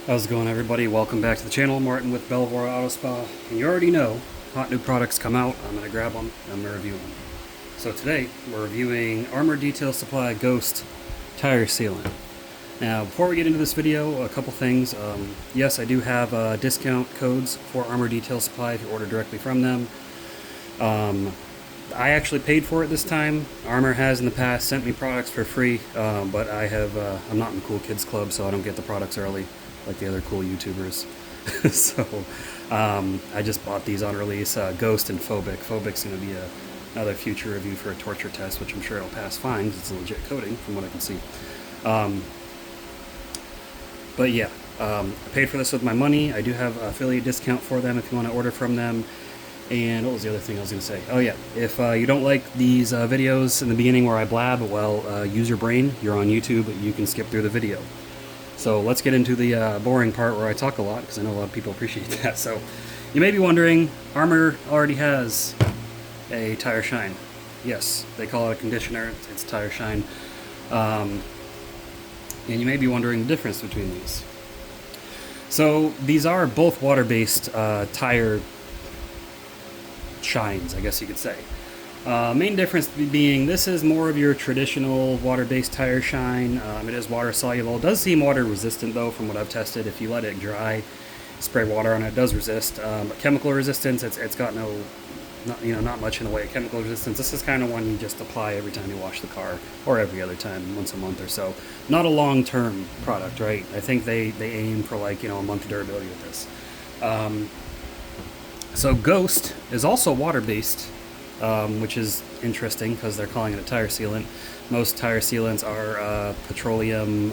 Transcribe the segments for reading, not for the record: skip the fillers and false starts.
How's it going, everybody? Welcome back to the channel. Martin with Belvoir Auto Spa. And you already know, hot new products come out. I'm going to grab them and I'm going to review them. So today, we're reviewing Armour Detail Supply Ghost Tire Sealant. Now, before we get into this video, a couple things. Yes, I do have discount codes for Armour Detail Supply if you order directly from them. I actually paid for it this time. Armour has in the past sent me products for free, but I'm not in the Cool Kids Club, so I don't get the products early like the other cool YouTubers. So I just bought these on release, Ghost and Phobic. Phobic's going to be another future review for a torture test, which I'm sure it'll pass fine because it's a legit coating from what I can see. But yeah, I paid for this with my money. I do have affiliate discount for them if you want to order from them. And what was the other thing I was going to say? Oh yeah, if you don't like these videos in the beginning where I blab, well, use your brain. You're on YouTube, you can skip through the video. So let's get into the boring part where I talk a lot, because I know a lot of people appreciate that. So you may be wondering, Armour already has a tire shine. Yes, they call it a conditioner. It's tire shine. And you may be wondering the difference between these. So these are both water-based tire shines, I guess you could say. Main difference being this is more of your traditional water-based tire shine. It is water soluble. It does seem water resistant though from what I've tested. If you let it dry, spray water on it, it does resist. But chemical resistance, it's got not much in the way of chemical resistance. This is kind of one you just apply every time you wash the car, or every other time, once a month or so. Not a long-term product, right? I think they aim for like a month durability with this. So Ghost is also water-based. Which is interesting because they're calling it a tire sealant. Most tire sealants are petroleum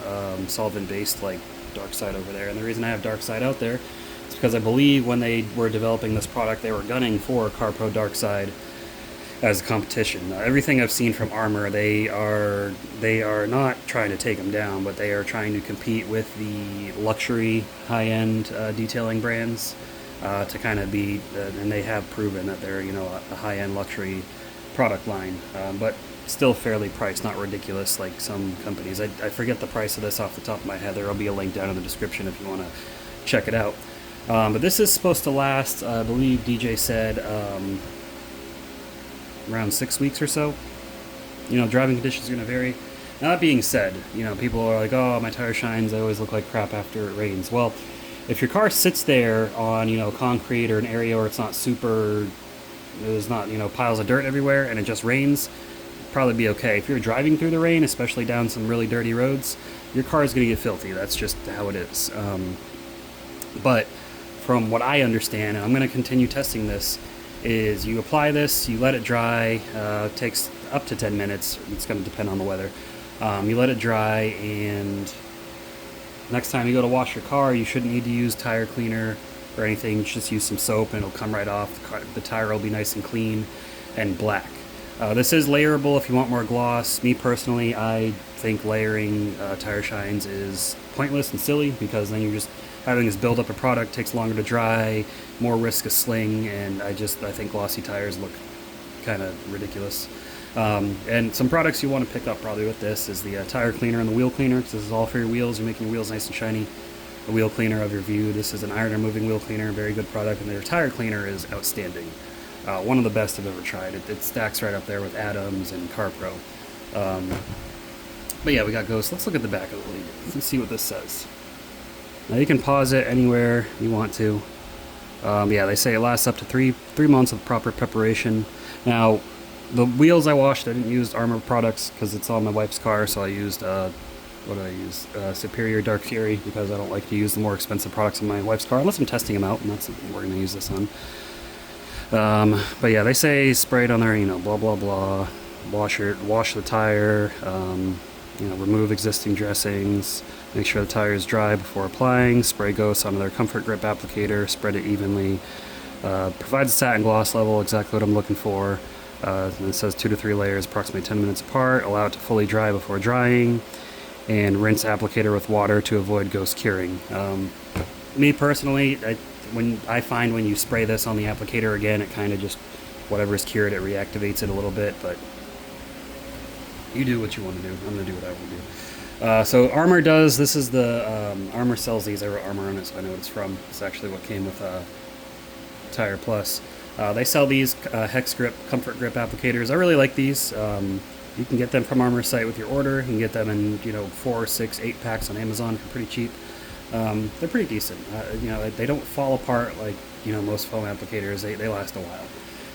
solvent based, like Dark Side over there. And the reason I have Dark Side out there is because I believe when they were developing this product, they were gunning for CarPro Dark Side as a competition. Everything I've seen from Armour, they are not trying to take them down, but they are trying to compete with the luxury high-end detailing brands. To kind of be, and they have proven that they're a high-end luxury product line, but still fairly priced, not ridiculous like some companies. I forget the price of this off the top of my head. There will be a link down in the description if you want to check it out. But this is supposed to last, I believe DJ said, around 6 weeks or so. Driving conditions are going to vary. Now, that being said, people are like, oh, my tire shines, they always look like crap after it rains. Well, if your car sits there on, concrete or an area where it's not there's not, piles of dirt everywhere and it just rains, it'd probably be okay. If you're driving through the rain, especially down some really dirty roads, your car is going to get filthy. That's just how it is. But from what I understand, and I'm going to continue testing this, is you apply this, you let it dry, takes up to 10 minutes. It's going to depend on the weather. You let it dry, and next time you go to wash your car, you shouldn't need to use tire cleaner or anything. Just use some soap and it'll come right off. The tire will be nice and clean and black. This is layerable if you want more gloss. Me personally, I think layering tire shines is pointless and silly, because then you're just having this build up a product, takes longer to dry, more risk of sling, and I think glossy tires look kind of ridiculous. And some products you want to pick up probably with this is the tire cleaner and the wheel cleaner, because this is all for your wheels. You're making your wheels nice and shiny. The wheel cleaner of your View. This is an iron removing wheel cleaner, very good product, and their tire cleaner is outstanding. One of the best I've ever tried. It stacks right up there with Adams and CarPro. But yeah, we got Ghost. Let's look at the back of the lead. Let's see what this says. Now you can pause it anywhere you want to. Yeah, they say it lasts up to three months of proper preparation. Now, the wheels I washed, I didn't use Armour products because it's on my wife's car, so I used, what did I use? Superior Dark Fury, because I don't like to use the more expensive products in my wife's car, unless I'm testing them out, and that's what we're going to use this on. But yeah, they say spray it on there, blah, blah, blah. Wash the tire, remove existing dressings, make sure the tire is dry before applying, spray Ghost onto their Comfort Grip applicator, spread it evenly. Provides a satin gloss level, exactly what I'm looking for. And it says 2 to 3 layers, approximately 10 minutes apart. Allow it to fully dry before drying, and rinse applicator with water to avoid Ghost curing. Me personally, when you spray this on the applicator again, it kind of just, whatever is cured, it reactivates it a little bit, but you do what you want to do. I'm going to do what I want to do. So Armour does, this is the, Armour sells these. I wrote Armour on it so I know what it's from. It's actually what came with Tire Plus. They sell these hex grip, comfort grip applicators. I really like these. You can get them from Armour's site with your order. You can get them in 4, 6, 8 packs on Amazon for pretty cheap. They're pretty decent. They don't fall apart like most foam applicators. They last a while.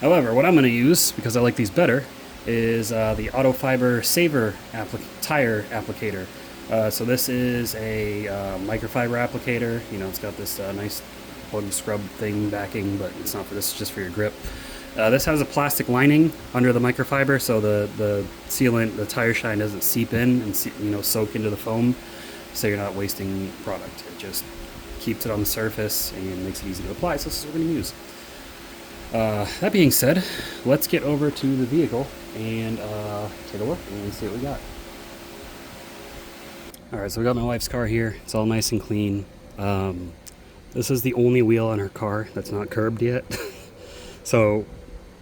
However, what I'm going to use, because I like these better, is the Auto Fiber Saver tire applicator. So this is a microfiber applicator. It's got this nice bug scrub thing backing, but it's not for this. It's just for your grip. This has a plastic lining under the microfiber, so the sealant, the tire shine doesn't seep in and soak into the foam, so you're not wasting product. It just keeps it on the surface and makes it easy to apply. So this is what we're going to use. That being said, let's get over to the vehicle and take a look and see what we got. Alright, so we got my wife's car here. It's all nice and clean. This is the only wheel on her car that's not curbed yet. So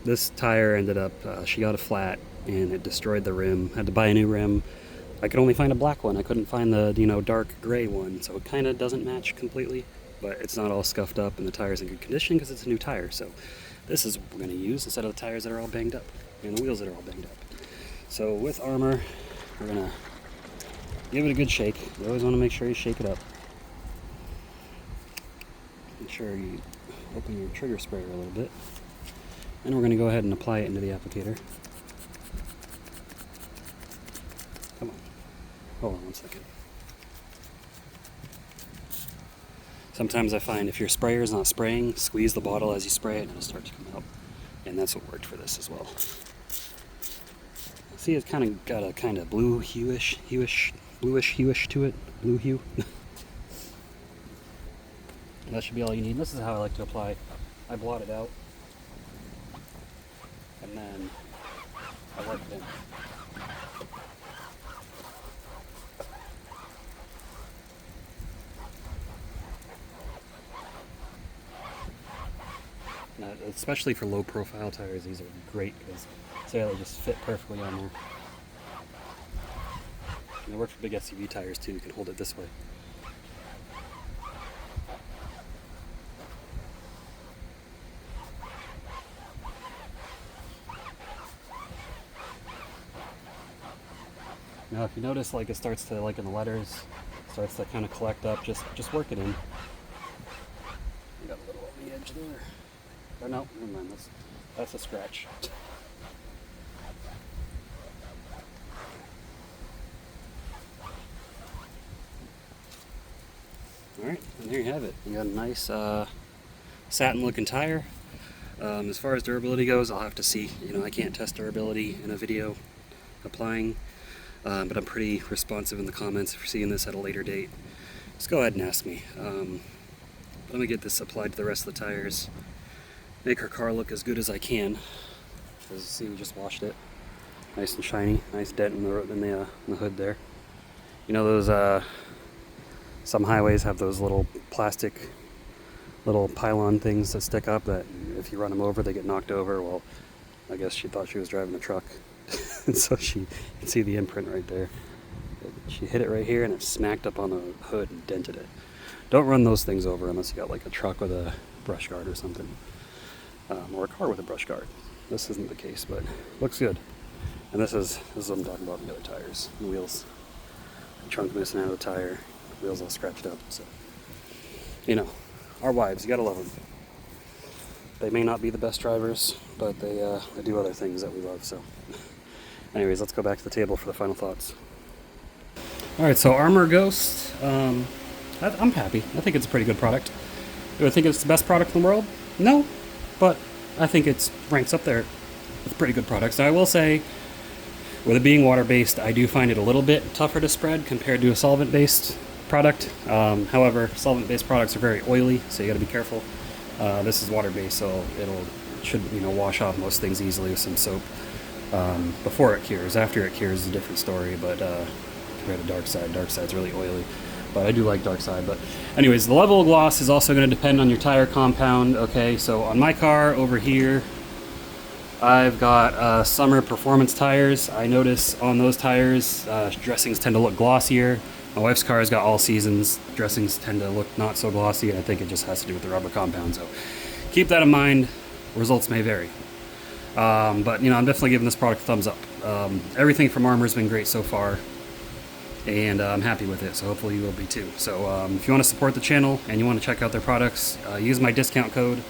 this tire ended up, she got a flat and it destroyed the rim. Had to buy a new rim. I could only find a black one. I couldn't find the dark gray one, so it kind of doesn't match completely, but it's not all scuffed up and the tire's in good condition because it's a new tire. So this is what we're going to use instead of the tires that are all banged up and the wheels that are all banged up. So with Armour, we're going to give it a good shake. You always want to make sure you shake it up. Make sure you open your trigger sprayer a little bit. And we're going to go ahead and apply it into the applicator. Come on. Hold on one second. Sometimes I find if your sprayer is not spraying, squeeze the bottle as you spray it and it'll start to come out. And that's what worked for this as well. See, it's kind of got a kind of bluish to it. Blue hue. That should be all you need. This is how I like to apply. I blot it out. And then I work it in. Now, especially for low profile tires, these are great because they just fit perfectly on there. And they work for big SUV tires too. You can hold it this way. Now if you notice it starts to, in the letters, starts to kind of collect up, just work it in. You got a little on the edge there. Or no, never mind, that's a scratch. Alright, and there you have it. You got a nice satin looking tire. As far as durability goes, I'll have to see. I can't test durability in a video applying. But I'm pretty responsive in the comments if you're seeing this at a later date. Just go ahead and ask me. But I'm going to get this applied to the rest of the tires. Make her car look as good as I can. As you see, we just washed it. Nice and shiny. Nice dent in the hood there. Those, some highways have those little plastic little pylon things that stick up that if you run them over, they get knocked over. Well, I guess she thought she was driving a truck. And so you can see the imprint right there. She hit it right here and it smacked up on the hood and dented it. Don't run those things over unless you got a truck with a brush guard or something. Or a car with a brush guard. This isn't the case, but looks good. And this is what I'm talking about, the other tires. The wheels. The trunk missing out of the tire. Wheels all scratched up. So, our wives, you gotta love them. They may not be the best drivers, but they do other things that we love, so. Anyways, let's go back to the table for the final thoughts. Alright, so Armour Ghost, I'm happy. I think it's a pretty good product. Do I think it's the best product in the world? No, but I think it ranks up there with pretty good products. Now I will say, with it being water-based, I do find it a little bit tougher to spread compared to a solvent-based product. However, solvent-based products are very oily, so you gotta be careful. This is water-based, so it should wash off most things easily with some soap before it cures. After it cures is a different story, but compared to Dark Side's really oily. But I do like Dark Side. But anyways, the level of gloss is also going to depend on your tire compound. Okay, so on my car over here, I've got summer performance tires. I notice on those tires, dressings tend to look glossier. My wife's car has got all seasons. Dressings tend to look not so glossy, and I think it just has to do with the rubber compound. So keep that in mind. Results may vary. But I'm definitely giving this product a thumbs up. Everything from Armour has been great so far, and I'm happy with it, so hopefully you will be too. So if you want to support the channel and you want to check out their products, use my discount code,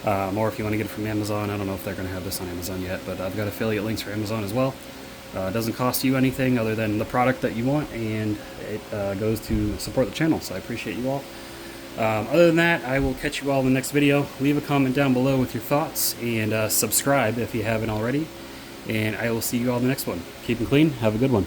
or if you want to get it from Amazon. I don't know if they're going to have this on Amazon yet, but I've got affiliate links for Amazon as well. It doesn't cost you anything other than the product that you want, and it goes to support the channel, so I appreciate you all. Other than that, I will catch you all in the next video. Leave a comment down below with your thoughts, and subscribe if you haven't already. And I will see you all in the next one. Keep them clean. Have a good one.